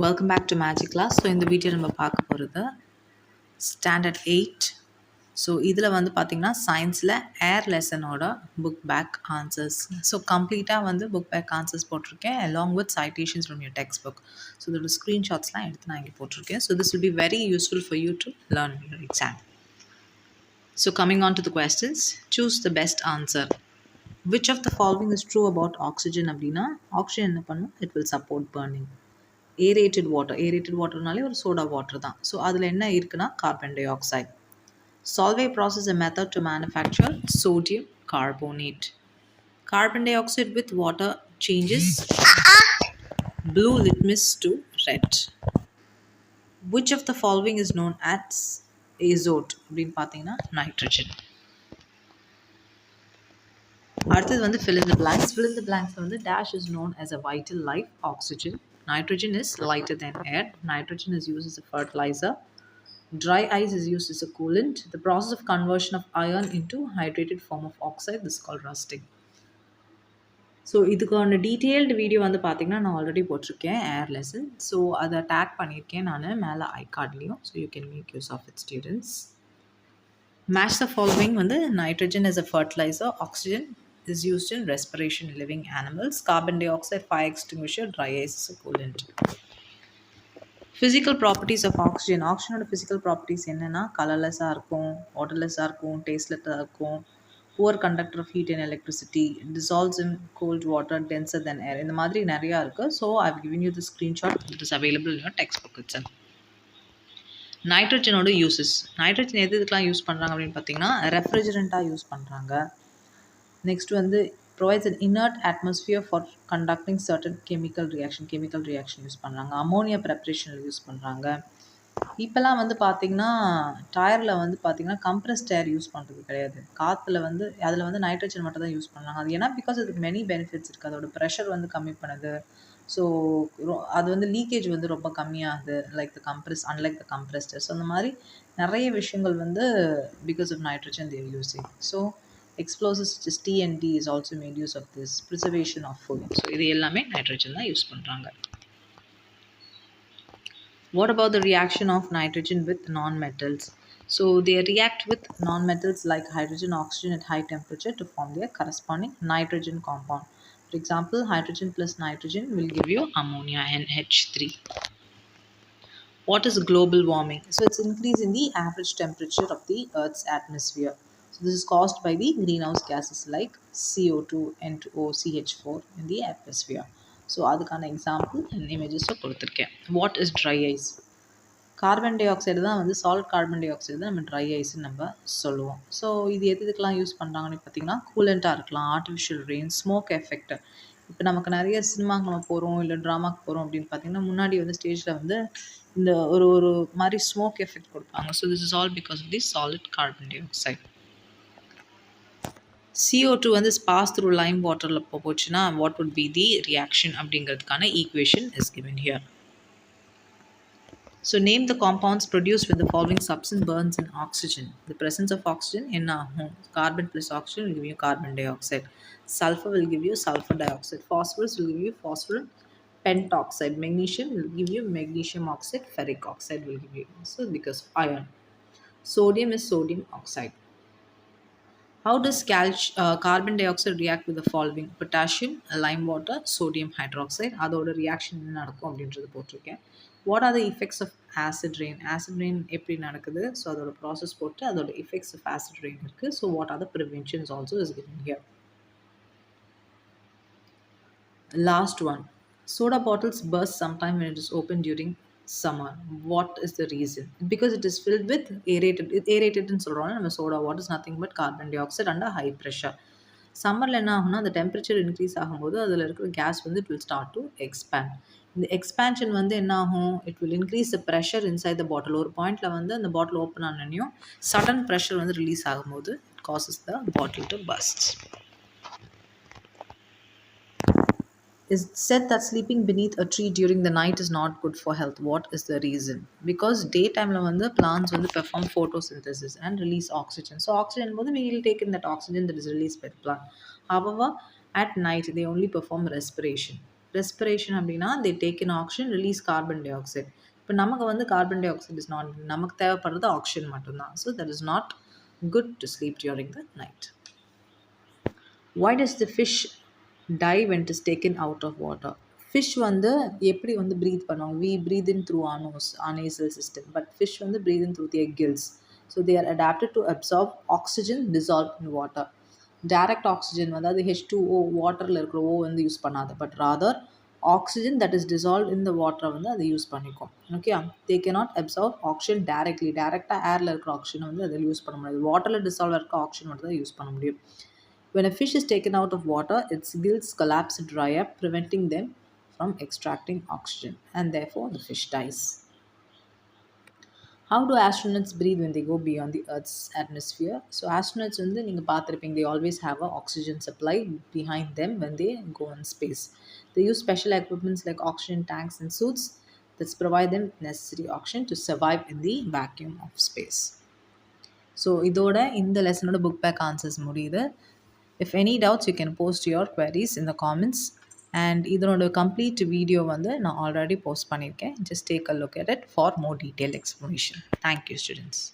Welcome back to Magic Class. So இந்த video நம்ம பார்க்க போகிறது ஸ்டாண்டர்ட் 8. ஸோ இதில் வந்து பார்த்திங்கன்னா சயின்ஸில் ஏர் லெசனோட புக் பேக் ஆன்சர்ஸ். ஸோ கம்ப்ளீட்டாக வந்து புக் பேக் ஆன்சர்ஸ் போட்டிருக்கேன் along with citations from your textbook. So இதோட ஸ்க்ரீன்ஷாட்ஸ்லாம் எடுத்து நான் இங்கே போட்டிருக்கேன். So this will be very useful for you to learn in your exam. So coming on to the questions, choose the best answer. Which of the following is true about oxygen அப்படின்னா oxygen என்ன பண்ணும்? It will support burning. Aerated வாட்டர்னாலே ஒரு soda water தான். So அதில் என்ன இருக்குன்னா carbon di oxide. Solvay process a method to manufacture sodium carbonate. Carbon dioxide with water changes blue litmus to red. Which of the following is known as azote அப்படின்னு பார்த்தீங்கன்னா nitrogen. அடுத்தது வந்து fill in the blanks. Fill in the blanks வந்து dash is known as a vital life, oxygen. Nitrogen is lighter than air. Nitrogen is used as a fertilizer. Dry ice is used as a coolant. The process of conversion of iron into hydrated form of oxide, this is called rusting. So இதுக்கான detailed video வந்து பார்த்திங்கன்னா நான் already போட்டிருக்கேன் air lesson. So அதை tag பண்ணியிருக்கேன் நான் மேலே ஐகார்ட்லேயும். So you can make use of it students. Match the following வந்து nitrogen is a fertiliser, oxygen is used in respiration in living animals, carbon dioxide fire extinguisher, dry ice is a coolant. Physical properties of oxygen. Oxygen physical properties என்னன்னா கலர்லெஸ்ஸாக இருக்கும், வாட்டர்லெஸ்ஸாக இருக்கும், டேஸ்ட்லெஸ்ஸாக இருக்கும், poor conductor of heat and electricity, dissolves in cold water, denser than air. இந்த மாதிரி நிறையா இருக்குது. So I've given you the screenshot that is available in your textbook itself. நைட்ரஜனோட uses. Nitrogen எதுக்கெலாம் யூஸ் பண்ணுறாங்க அப்படின்னு பார்த்தீங்கன்னா ரெஃப்ரிஜரண்ட்டாக யூஸ் பண்ணுறாங்க. நெக்ஸ்ட் வந்து provides an inert atmosphere for conducting certain chemical reaction use பண்ணுறாங்க. அமோனியா ப்ரெப்பரேஷனில் யூஸ் பண்ணுறாங்க. இப்போலாம் வந்து பார்த்திங்கன்னா டயரில் வந்து பார்த்திங்கன்னா கம்ப்ரஸ்ட் ஏர் யூஸ் பண்ணுறது கிடையாது. காற்றுல வந்து அதில் வந்து நைட்ரஜன் மட்டும் தான் யூஸ் பண்ணுறாங்க. அது ஏன்னா பிகாஸ் அதுக்கு மெனி பெனிஃபிட்ஸ் இருக்குது. அதோட ப்ரெஷர் வந்து கம்மி பண்ணுது. ஸோ அது வந்து லீக்கேஜ் வந்து ரொம்ப கம்மியாகுது like unlike the compressor. So அந்த மாதிரி நிறைய விஷயங்கள் வந்து because of nitrogen they're using. So explosives such as TNT is also made use of this. Preservation of food. So இது எல்லாமே nitrogen தான் யூஸ் பண்ணுறாங்க. What about the reaction of nitrogen with non-metals? So they react with non-metals like hydrogen, oxygen at high temperature to form their corresponding nitrogen compound. For example, hydrogen plus nitrogen will give you ammonia, NH3. What is global warming? So it's increase in the average temperature of the Earth's atmosphere. So this is caused by the greenhouse gases like CO2, N2O, CH4 in the atmosphere. So அதுக்கான example and இமேஜஸை கொடுத்துருக்கேன். What is dry ice? Carbon tie ஆக்சைடு தான் வந்து salt carbon tie ஆக்சைடு தான் நம்ம try ஐஸ்ன்னு நம்ம சொல்லுவோம். ஸோ இது எதுக்கெலாம் யூஸ் பண்ணுறாங்கன்னு பார்த்தீங்கன்னா கூலண்ட்டாக இருக்கலாம், ஆர்டிஃபிஷியல் ரெயின், ஸ்மோக் எஃபெக்ட். இப்போ நமக்கு நிறைய சினிமாக்கு நம்ம போகிறோம் இல்லை ட்ராமாக்கு போகிறோம் அப்படின்னு பார்த்தீங்கன்னா முன்னாடி வந்து ஸ்டேஜில் வந்து இந்த ஒரு மாதிரி ஸ்மோக் எஃபெக்ட் கொடுப்பாங்க. So this is all because of the solid carbon di oxide. CO2 வந்து பாஸ் த்ரூ லைம் வாட்டரில் போச்சுன்னா what would be the reaction அப்படிங்கிறதுக்கான equation is given here. So name the compounds produce with the following substance burns in oxygen. The presence of oxygen என்ன ஆகும்? Carbon plus oxygen will give you carbon dioxide. Sulfur will give you sulfur dioxide. Phosphorus will give you phosphorus pentoxide. Magnesium will give you magnesium oxide. Ferric oxide will give you. So because of iron. Sodium is sodium oxide. How does carbon dioxide react with the following? Potassium, lime water, sodium hydroxide. அதோட reaction என்ன நடக்கும் அப்படின்றது போட்டிருக்கேன். What are the effects of acid rain? Acid rain எப்படி நடக்குது? So அதோட process போட்டு அதோட effects of acid rain இருக்குது. So what are the preventions also is given here. Last one. Soda bottles burst sometime when it is opened during summer. What is the reason? Because it is filled with aerated ன்னு சொல்கிறோம் நம்ம. Soda water is nothing but carbon di oxide under high pressure. சம்மரில் என்ன ஆகும்னா அந்த temperature increase ஆகும்போது அதில் இருக்கிற கேஸ் வந்து it will start to expand. இந்த எக்ஸ்பேன்ஷன் வந்து என்ன ஆகும்? It will increase the pressure inside the bottle. ஒரு பாயிண்டில் வந்து அந்த பாட்டில் ஓப்பன் ஆனனையும் சடன் ப்ரெஷர் வந்து ரிலீஸ் ஆகும்போது it causes the bottle to burst. Is said that sleeping beneath a tree during the night is not good for health. What is the reason? Because daytime வந்து plants வந்து perform photosynthesis and release oxygen. So oxygen போது we will take in that oxygen that is released by the plant. However, at night they only perform respiration. Respiration அப்படின்னா they take in oxygen release carbon di oxide. இப்போ நமக்கு வந்து carbon di oxide is not, நமக்கு தேவைப்படுறது oxygen மட்டும்தான். So that is not good to sleep during the night. Why does the fish die when it is taken out of water? Fish வந்து எப்படி வந்து breathe பண்ணுவாங்க? We breathe in through our nose, our nasal system. But fish வந்து breathe in through their gills. So they are adapted to absorb oxygen dissolved in water. Direct oxygen அதாவது H2O வாட்டரில் இருக்கிற O வந்து use பண்ணாது. But rather oxygen that is dissolved in the water வந்து அதை use பண்ணிக்கும். Okay, they cannot absorb oxygen directly. டேரெக்டாக ஏரில் இருக்கிற ஆக்சிஜனை வந்து அதில் யூஸ் பண்ண முடியாது. வாட்டரில் டிசால்வ் இருக்க ஆக்சிஜன் மட்டும் தான் யூஸ் பண்ண முடியும். When a fish is taken out of water, its gills collapse and dry up, preventing them from extracting oxygen, and therefore the fish dies. How do astronauts breathe when they go beyond the Earth's atmosphere? So astronauts வந்து நீங்க பார்த்திருப்பீங்க, they always have a oxygen supply behind them when they go in space. They use special equipments like oxygen tanks and suits that provide them necessary oxygen to survive in the vacuum of space. So இதோட இந்த லெசனோட book back answers முடியுது. If any doubts, you can post your queries in the comments. And இதனோட complete video வந்து நான் already post பண்ணியிருக்கேன். Just take a look at it for more detailed explanation. Thank you, students.